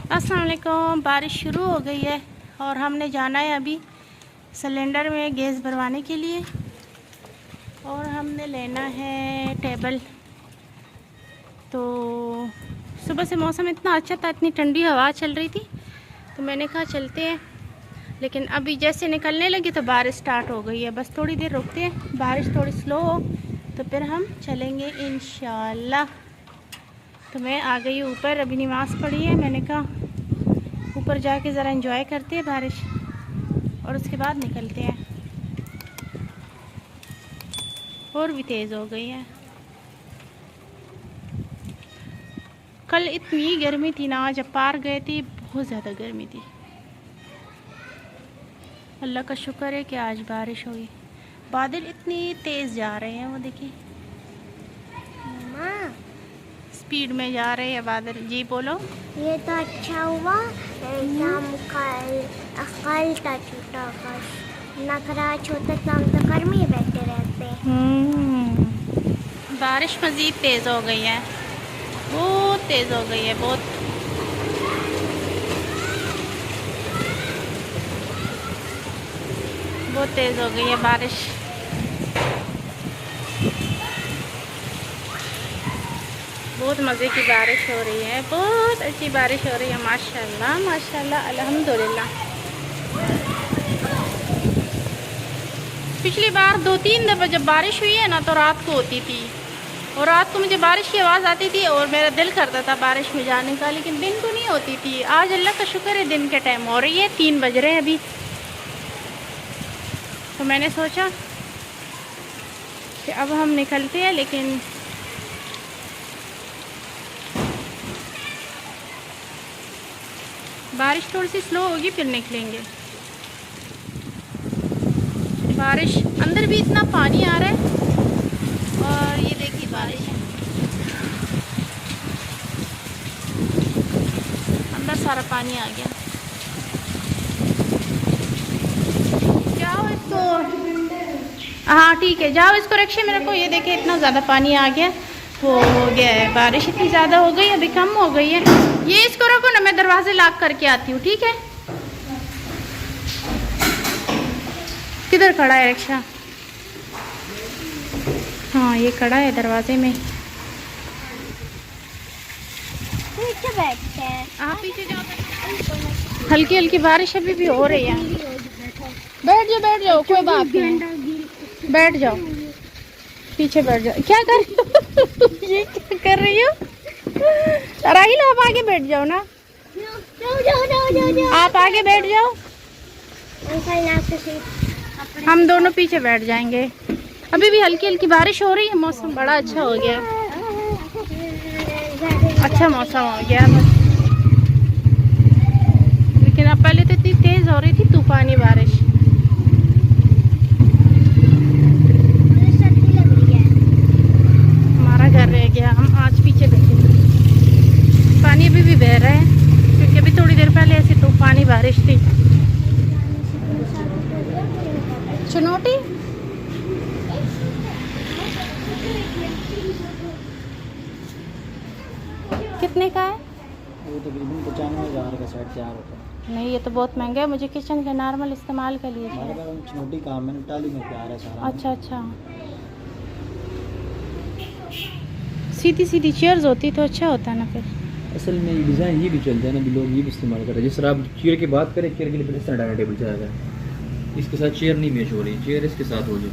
अस्सलाम वालेकुम। बारिश शुरू हो गई है और हमने जाना है अभी सिलेंडर में गैस भरवाने के लिए और हमने लेना है टेबल। तो सुबह से मौसम इतना अच्छा था, इतनी ठंडी हवा चल रही थी तो मैंने कहा चलते हैं, लेकिन अभी जैसे निकलने लगी तो बारिश स्टार्ट हो गई है। बस थोड़ी देर रुकते हैं, बारिश थोड़ी स्लो हो तो फिर हम चलेंगे इंशाल्लाह। तो मैं आ गई ऊपर, अभी नमाज़ पढ़ी है, मैंने कहा ऊपर जाके ज़रा एंजॉय करते हैं बारिश और उसके बाद निकलते हैं। और भी तेज़ हो गई है। कल इतनी गर्मी थी ना, जब पार गए थे बहुत ज़्यादा गर्मी थी। अल्लाह का शुक्र है कि आज बारिश हुई। बादल इतनी तेज़ जा रहे हैं, वो देखिए स्पीड में जा रहे हैं बादल। जी बोलो। ये तो अच्छा हुआ हम कल का छूटा नखराज होता तो हम तो घर में ही बैठे रहते। बारिश मज़ीद तेज़ हो गई है, बहुत तेज़ हो गई है, बहुत। बहुत तेज़ हो गई है बारिश। बहुत मज़े की बारिश हो रही है, बहुत अच्छी बारिश हो रही है। माशाल्लाह माशाल्लाह अल्हम्दुलिल्लाह। पिछली बार 2-3 दफ़ा जब बारिश हुई है ना तो रात को होती थी और रात को मुझे बारिश की आवाज़ आती थी और मेरा दिल करता था बारिश में जाने का, लेकिन दिन को नहीं होती थी। आज अल्लाह का शुक्र है दिन के टाइम हो रही है। 3 बज रहे हैं अभी। तो मैंने सोचा कि अब हम निकलते हैं, लेकिन बारिश थोड़ी सी स्लो होगी फिर निकलेंगे। बारिश अंदर भी इतना पानी आ रहा है और ये देखिए बारिश है, अंदर सारा पानी आ गया। जाओ इसको, हाँ ठीक है, जाओ इसको रक्षा में रखो। ये देखिए इतना ज़्यादा पानी आ गया, वो हो गया है, बारिश इतनी ज़्यादा हो गई, अभी कम हो गई है। ये इसको रखो ना, मैं दरवाजे लॉक करके आती हूँ, ठीक है। किधर खड़ा है रिक्शा? हाँ ये खड़ा है दरवाजे में। पीछे बैठते हैं। आप पीछे जाओ। हल्की हल्की बारिश अभी भी हो रही है। बैठ जाओ कोई बात नहीं, बैठ जाओ, पीछे बैठ जाओ। क्या कर रही हो? ये क्या कर रही हो राहिल? आप आगे बैठ जाओ ना, आप आगे बैठ जाओ, हम दोनों पीछे बैठ जाएंगे। अभी भी हल्की हल्की बारिश हो रही है, मौसम बड़ा अच्छा हो गया, अच्छा मौसम हो गया बस। लेकिन अब पहले तो इतनी तेज हो रही थी तूफानी बारिश। हमारा घर रह गया, हम आज पीछे बैठे। पानी अभी भी बह रहा है क्योंकि अभी थोड़ी देर पहले ऐसी तूफानी बारिश थी। चुनौती कितने का है? वो तकरीबन 95,000 का सेट तैयार होता है। नहीं ये तो बहुत महंगा है, मुझे किचन का नॉर्मल इस्तेमाल के लिए हमारे चाहिए। पास छोटी काम है, टाली में प्यार है सारा। अच्छा अच्छा, सीधी सीधी चेयर्स होती तो अच्छा होता ना फिर। असल में ये डिज़ाइन ये भी चलते हैं ना, भी लोग ये भी इस्तेमाल कर रहे हैं। जिस तरह आप चेयर की बात करें, चेयर के लिए पहले इस तरह डाइनिंग टेबल जाएगा, इसके साथ चेयर नहीं मैच हो रही, चेयर इसके साथ हो जाए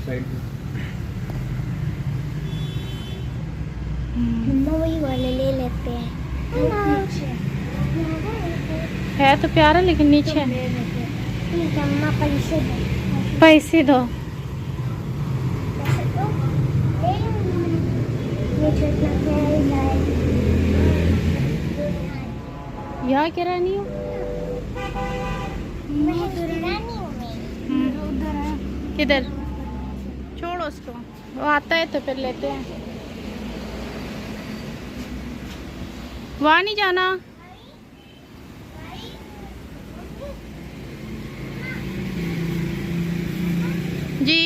साइड में। वही वाले ले लेते हैं। है तो प्यारा लेकिन नीचे है। पैसे दो। यहाँ क्या रानी हो? किधर? छोड़ो उसको, वो आता है तो फिर लेते हैं। वहाँ नहीं जाना। जी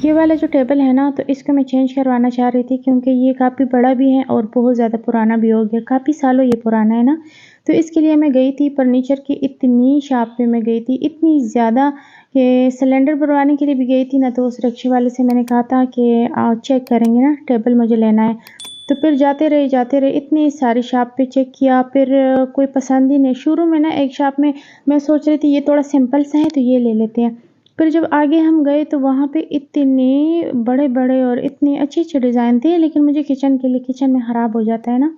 ये वाला जो टेबल है ना, तो इसको मैं चेंज करवाना चाह रही थी क्योंकि ये काफ़ी बड़ा भी है और बहुत ज़्यादा पुराना भी हो गया, काफ़ी सालों ये पुराना है ना। तो इसके लिए मैं गई थी फर्नीचर की इतनी शॉप पे मैं गई थी, इतनी ज़्यादा कि सिलेंडर भरवाने के लिए भी गई थी ना, तो उस रिक्शे वाले से मैंने कहा था कि चेक करेंगे ना, टेबल मुझे लेना है। तो फिर जाते रहे इतनी सारी शॉप पे चेक किया, फिर कोई पसंद ही नहीं। शुरू में ना एक शॉप में मैं सोच रही थी ये थोड़ा सिंपल सा है तो ये ले लेते हैं, फिर जब आगे हम गए तो वहाँ पे इतने बड़े-बड़े और इतने अच्छे-अच्छे डिज़ाइन थे, लेकिन मुझे किचन के लिए, किचन में ख़राब हो जाता है ना,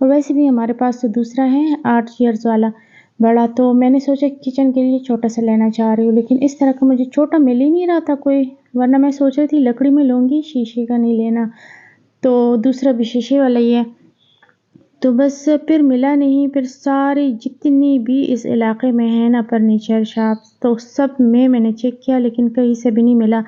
और वैसे भी हमारे पास तो दूसरा है 8 चेयर्स वाला बड़ा, तो मैंने सोचा किचन के लिए छोटा-सा लेना चाह रही हूँ, लेकिन इस तरह का मुझे छोटा मिल ही नहीं रहा था कोई, वरना मैं सोच रही थी लकड़ी में लूँगी, शीशे का नहीं लेना, तो दूसरा भी शीशे वाला ही है। तो बस फिर मिला नहीं, फिर सारी जितनी भी इस इलाके में है ना फर्नीचर शॉप्स, तो सब में मैंने चेक किया लेकिन कहीं से भी नहीं मिला।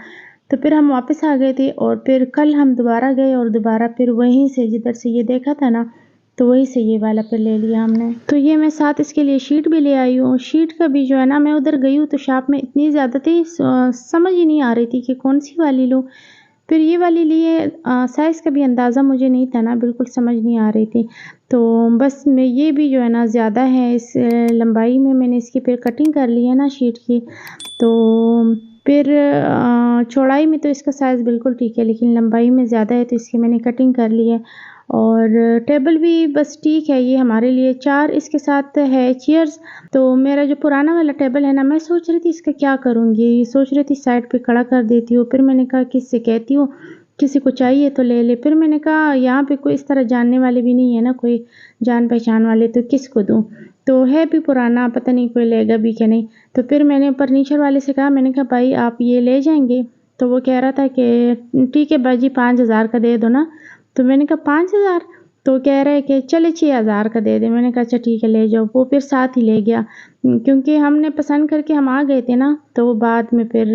तो फिर हम वापस आ गए थे और फिर कल हम दोबारा गए और दोबारा फिर वहीं से जिधर से ये देखा था ना, तो वहीं से ये वाला फिर ले लिया हमने। तो ये मैं साथ इसके लिए शीट भी ले आई हूँ। शीट का भी जो है ना, मैं उधर गई हूँ तो शॉप में इतनी ज़्यादा थी, समझ ही नहीं आ रही थी कि कौन सी वाली लूँ। फिर ये वाली लिए, साइज़ का भी अंदाज़ा मुझे नहीं था ना, बिल्कुल समझ नहीं आ रही थी। तो बस मैं ये भी जो है ना ज़्यादा है इस लंबाई में, मैंने इसकी फिर कटिंग कर ली है ना शीट की। तो फिर चौड़ाई में तो इसका साइज़ बिल्कुल ठीक है, लेकिन लंबाई में ज़्यादा है तो इसकी मैंने कटिंग कर ली है। और टेबल भी बस ठीक है ये हमारे लिए। 4 इसके साथ है चेयर्स। तो मेरा जो पुराना वाला टेबल है ना, मैं सोच रही थी इसका क्या करूँगी, सोच रही थी साइड पे खड़ा कर देती हूँ। फिर मैंने कहा कि इससे कहती हूँ किसी को चाहिए तो ले ले। फिर मैंने कहा यहाँ पे कोई इस तरह जानने वाले भी नहीं है ना, कोई जान पहचान वाले, तो किसको दूँ। तो है भी पुराना, पता नहीं कोई लेगा भी क्या नहीं। तो फिर मैंने फर्नीचर वाले से कहा, मैंने कहा भाई आप ये ले जाएंगे। तो वो कह रहा था कि ठीक है बाजी 5,000 का दे दो ना। तो मैंने कहा 5,000? तो कह रहा है कि चले 6,000 का दे दे। मैंने कहा अच्छा ठीक है ले जाओ। वो फिर साथ ही ले गया क्योंकि हमने पसंद करके हम आ गए थे ना, तो वो बाद में फिर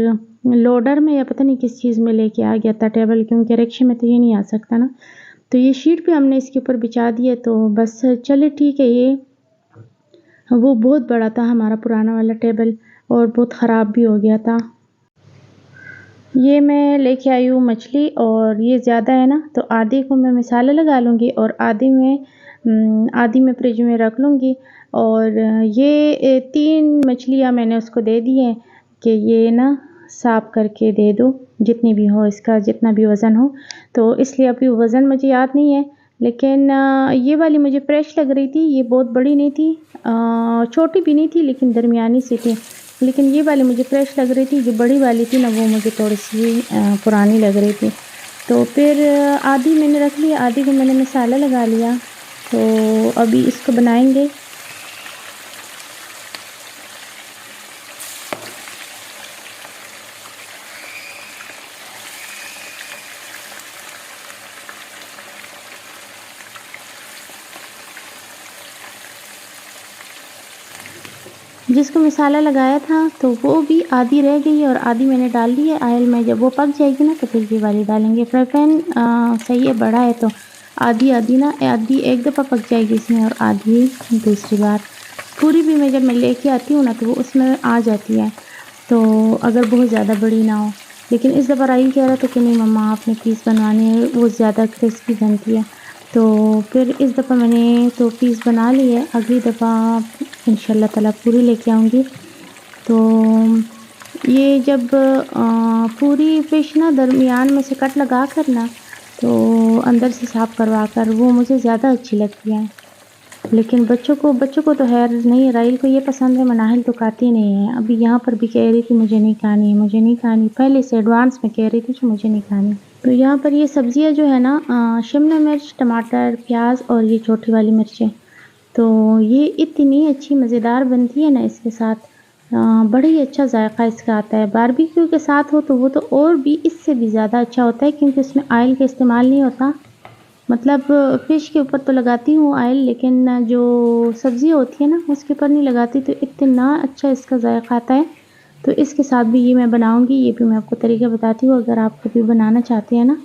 लोडर में या पता नहीं किस चीज़ में लेके आ गया था टेबल, क्योंकि रिक्शे में तो ये नहीं आ सकता ना। तो ये शीट पे हमने इसके ऊपर बिछा दिए, तो बस चले ठीक है। ये वो बहुत बड़ा था हमारा पुराना वाला टेबल और बहुत ख़राब भी हो गया था। ये मैं लेके आई हूँ मछली और ये ज़्यादा है ना, तो आधे को मैं मसाला लगा लूँगी और आधे में फ्रिज में रख लूँगी। और ये 3 मछलियाँ मैंने उसको दे दी हैं कि ये ना साफ़ करके दे दो, जितनी भी हो, इसका जितना भी वज़न हो। तो इसलिए अभी वज़न मुझे याद नहीं है, लेकिन ये वाली मुझे फ्रेश लग रही थी। ये बहुत बड़ी नहीं थी, छोटी भी नहीं थी, लेकिन दरमियानी सी थी। लेकिन ये वाली मुझे फ्रेश लग रही थी। जो बड़ी वाली थी ना, वो मुझे थोड़ी सी पुरानी लग रही थी। तो फिर आधी मैंने रख ली, आधी को मैंने मसाला लगा लिया। तो अभी इसको बनाएंगे। जिसको मसाला लगाया था तो वो भी आधी रह गई है और आधी मैंने डाल दी है ऑयल में। जब वो पक जाएगी ना तो फिर ये वाली डालेंगे। फ्राई पैन सही है, बड़ा है, तो आधी ना, आधी एक दफ़ा पक जाएगी इसमें और आधी दूसरी बार। पूरी भी मैं जब मैं लेके आती हूँ ना तो वो उसमें आ जाती है, तो अगर बहुत ज़्यादा बड़ी ना हो। लेकिन इस दफ़ा राइल कह रहा था कि नहीं मम्मा आपने पीस बनवाने हैं, वो ज़्यादा क्रिस्पी बनती है। तो फिर इस दफ़ा मैंने तो पीस बना ली है, अगली दफ़ा इंशाल्लाह ताला पूरी लेके आऊँगी। तो ये जब पूरी फ़िश ना दरमियान में से कट लगा कर ना, तो अंदर से साफ़ करवा कर, वो मुझे ज़्यादा अच्छी लगती है। लेकिन बच्चों को तो खैर नहीं, राइल को ये पसंद है, मनाहिल तो खाती नहीं है। अभी यहाँ पर भी कह रही थी मुझे नहीं खानी, मुझे नहीं खानी, पहले से एडवांस में कह रही थी कि मुझे नहीं खानी। तो यहाँ पर ये सब्ज़ियाँ जो है ना, शिमला मिर्च, टमाटर, प्याज और ये छोटी वाली मिर्चें, तो ये इतनी अच्छी मज़ेदार बनती है ना इसके साथ, बड़ा ही अच्छा जायका इसका आता है। बारबेक्यू के साथ हो तो वो तो और भी इससे भी ज़्यादा अच्छा होता है, क्योंकि उसमें ऑयल का इस्तेमाल नहीं होता। मतलब फ़िश के ऊपर तो लगाती हूँ ऑयल, लेकिन जो सब्ज़ी होती है ना उसके ऊपर नहीं लगाती, तो इतना अच्छा इसका जायका आता है। तो इसके साथ भी ये मैं बनाऊँगी, ये भी मैं आपको तरीका बताती हूँ अगर आप कभी बनाना चाहते हैं ना।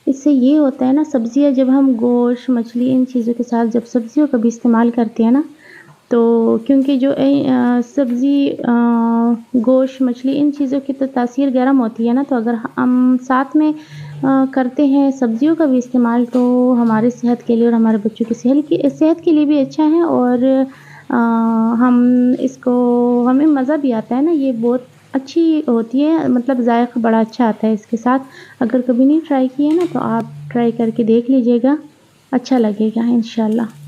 इससे ये होता है ना, सब्ज़ियाँ जब हम गोश्त, मछली, इन चीज़ों के साथ जब सब्ज़ियों का भी इस्तेमाल करते हैं ना, तो क्योंकि जो सब्ज़ी, गोश्त, मछली, इन चीज़ों की तो तासीर गर्म होती है ना, तो अगर हम साथ में करते हैं सब्ज़ियों का भी इस्तेमाल, तो हमारी सेहत के लिए और हमारे बच्चों की सेहत के लिए भी अच्छा है। और हम इसको हमें मज़ा भी आता है ना, ये बहुत अच्छी होती है, मतलब ज़ायक़ा बड़ा अच्छा आता है इसके साथ। अगर कभी नहीं ट्राई किए ना, तो आप ट्राई करके देख लीजिएगा, अच्छा लगेगा इंशाल्लाह।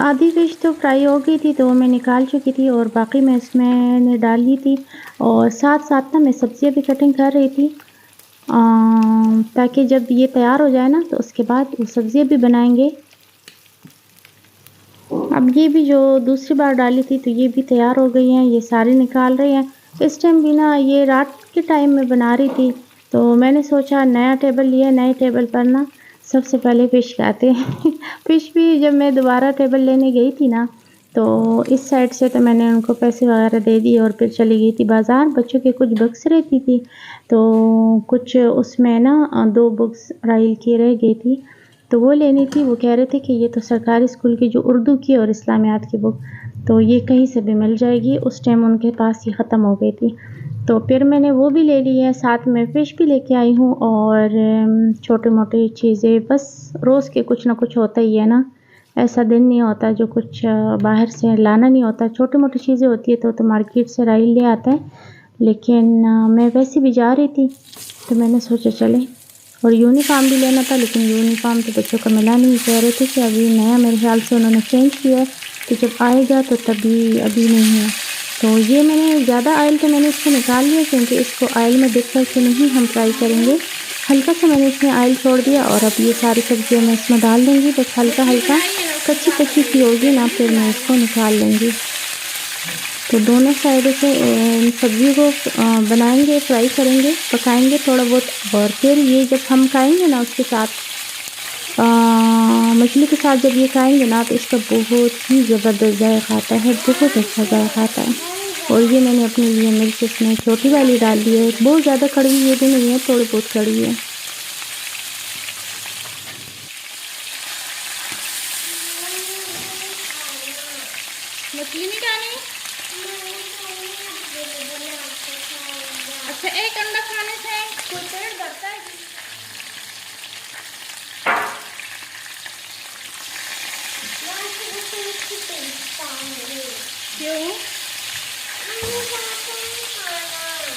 आधी फ़िश तो फ्राई हो गई थी, तो वो मैं निकाल चुकी थी और बाकी मैं इसमें डाल ली थी। और साथ-साथ ना मैं सब्ज़ियाँ भी कटिंग कर रही थी, ताकि जब ये तैयार हो जाए ना, तो उसके बाद वो सब्ज़ियाँ भी बनाएँगे। अब ये भी जो दूसरी बार डाली थी, तो ये भी तैयार हो गई हैं, ये सारी निकाल रहे हैं। इस टाइम भी ना, ये रात के टाइम में बना रही थी, तो मैंने सोचा नया टेबल लिया, नए टेबल पर ना सबसे पहले फ़िश खाते हैं। फ़िश भी जब मैं दोबारा टेबल लेने गई थी ना, तो इस साइड से तो मैंने उनको पैसे वगैरह दे दिए और फिर चली गई थी बाज़ार। बच्चों के कुछ बुक्स रहती थी, तो कुछ उसमें ना 2 बुक्स राइल की रह गई थी, तो वो लेनी थी। वो कह रहे थे कि ये तो सरकारी स्कूल की जो उर्दू की और इस्लामियात की बुक, तो ये कहीं से भी मिल जाएगी। उस टाइम उनके पास ये ख़त्म हो गई थी, तो फिर मैंने वो भी ले ली है, साथ में फ़िश भी लेके आई हूँ। और छोटी-मोटी चीज़ें, बस रोज़ के कुछ ना कुछ होता ही है ना, ऐसा दिन नहीं होता जो कुछ बाहर से लाना नहीं होता। छोटी-मोटी चीज़ें होती है तो मार्केट से राइल ले आता है, लेकिन मैं वैसे भी जा रही थी, तो मैंने सोचा चले। और यूनिफ़ॉर्म भी लेना था, लेकिन यूनिफ़ॉर्म तो बच्चों को मिला नहीं। कह रहे थे कि अभी नया मेरे ख़्याल से उन्होंने चेंज किया है, तो जब आएगा तो तभी, अभी नहीं है। तो ये मैंने ज़्यादा ऑयल तो मैंने इसको निकाल लिया, क्योंकि इसको ऑयल में डिप करके नहीं हम फ्राई करेंगे। हल्का सा मैंने इसमें ऑयल छोड़ दिया और अब ये सारी सब्ज़ियाँ मैं इसमें डाल दूँगी। बस हल्का-हल्का कच्ची-कच्ची सी होगी ना, फिर मैं इसको निकाल लूँगी। तो दोनों साइड से सब्ज़ी को बनाएंगे, फ्राई करेंगे, पकाएंगे थोड़ा बहुत। और फिर ये जब हम खाएंगे ना उसके साथ, मछली के साथ जब ये खाएंगे ना, तो इसका बहुत ही ज़बरदस्त जायका आता है, बहुत अच्छा जायका आता है। और ये मैंने अपने लिए मिर्च इसमें छोटी वाली डाल दी है, बहुत ज़्यादा कड़वी ये भी नहीं है, थोड़ी बहुत कड़वी है। मछली नहीं खानी? अच्छा, एक अंडा खाने से कोई पेट भरता है? क्यों?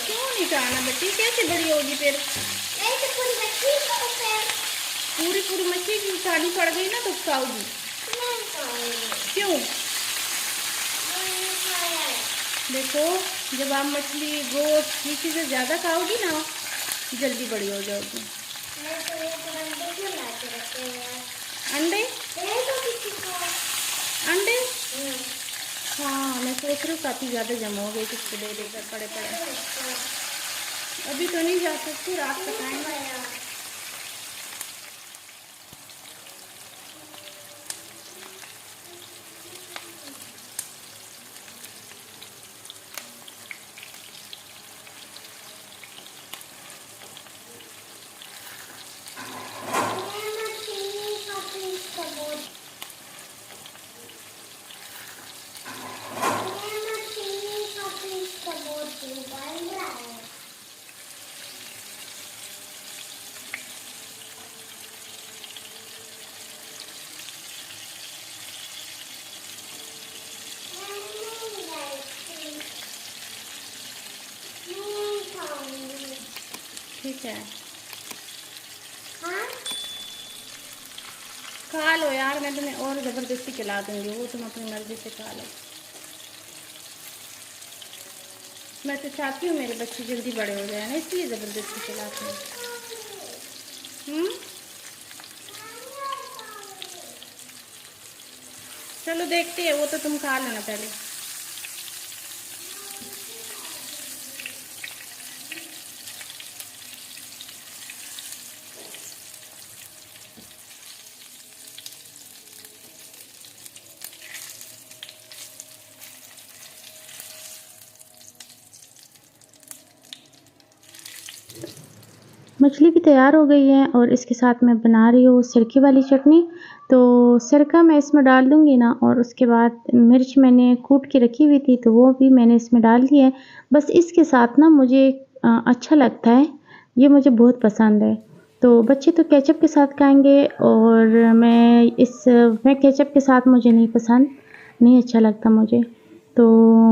क्यों नहीं खाना बेटी? कैसे बड़ी होगी फिर? पूरी मछली की खानी पड़ गई ना, तो खाओगी? क्यों? देखो, जब आप मछली, गोश्त, ये चीज़ें ज़्यादा खाओगी ना, जल्दी बड़ी हो जाओगी। अंडे? अंडे? हाँ, मैं सोच रही हूँ काफ़ी ज़्यादा जमा हो गई, किसको दे देकर पड़े। अभी तो नहीं जा सकती, रात तक आएंगे। ठीक है, खा लो यार, मैं तुम्हें और ज़बरदस्ती खिला दूँगी, वो तुम अपनी मर्ज़ी से खा लो। मैं तो चाहती हूँ मेरे बच्चे जल्दी बड़े हो जाए ना, इसलिए ज़बरदस्ती चलाते हैं। चलो देखते हैं, वो तो तुम खा लेना पहले। मछली भी तैयार हो गई है और इसके साथ मैं बना रही हूँ सिरके वाली चटनी। तो सिरका मैं इसमें डाल दूँगी ना, और उसके बाद मिर्च मैंने कूट के रखी हुई थी तो वो भी मैंने इसमें डाल दी है। बस इसके साथ ना मुझे अच्छा लगता है, ये मुझे बहुत पसंद है। तो बच्चे तो केचप के साथ खाएंगे और मैं केचप के साथ मुझे नहीं पसंद, नहीं अच्छा लगता मुझे। तो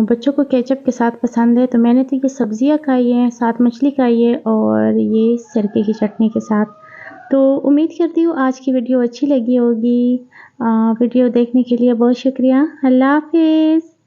बच्चों को केचप के साथ पसंद है, तो मैंने तो ये सब्ज़ियाँ खाई हैं, साथ मछली खाई है और ये सिरके की चटनी के साथ। तो उम्मीद करती हूँ आज की वीडियो अच्छी लगी होगी। वीडियो देखने के लिए बहुत शुक्रिया। अल्लाह हाफ़िज़।